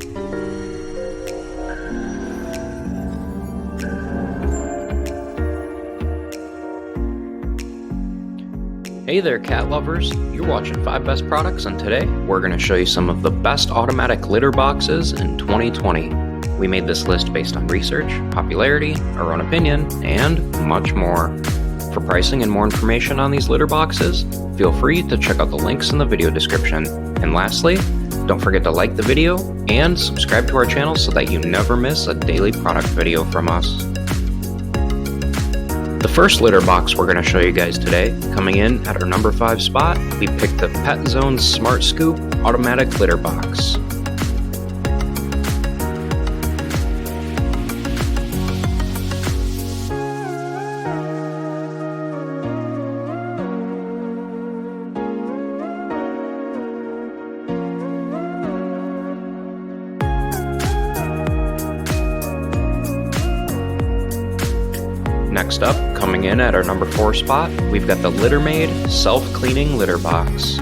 Hey there, cat lovers. You're watching 5 Best Products, and today we're going to show you some of the best automatic litter boxes in 2020. We made this list based on research, popularity, our own opinion, and much more. For pricing and more information on these litter boxes, feel free to check out the links in the video description. And lastly, don't forget to like the video and subscribe to our channel so that you never miss a daily product video from us. The first litter box we're going to show you guys today, coming in at our number 5 spot, we picked the PetZone Smart Scoop Automatic Litter Box. Next up, coming in at our number 4 spot, we've got the LitterMaid Self-Cleaning Litter Box.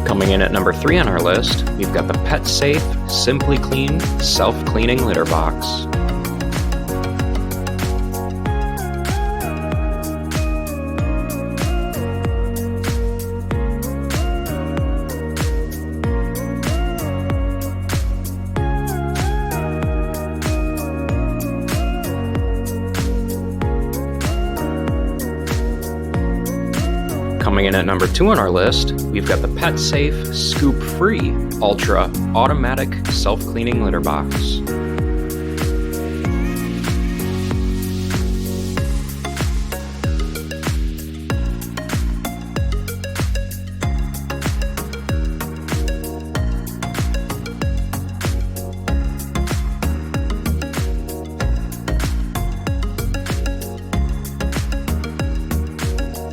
Coming in at number 3 on our list, we've got the PetSafe Simply Clean Self-Cleaning Litter Box. Coming in at number 2 on our list, we've got the PetSafe ScoopFree Ultra Automatic Self-Cleaning Litter Box.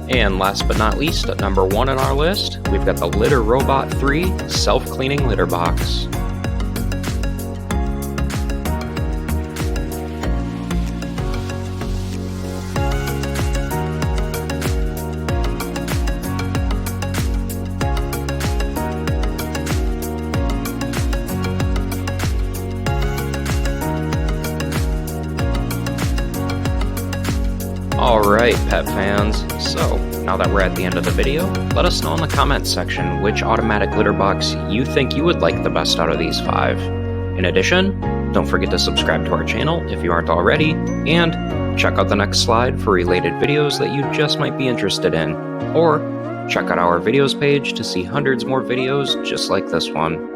And last but not least, at number 1 on our list, we've got the Litter Robot 3 Self-Cleaning Litter Box. Alright, pet fans, so now that we're at the end of the video, let us know in the comments section which automatic litter box you think you would like the best out of these 5. In addition, don't forget to subscribe to our channel if you aren't already, and check out the next slide for related videos that you just might be interested in, or check out our videos page to see hundreds more videos just like this one.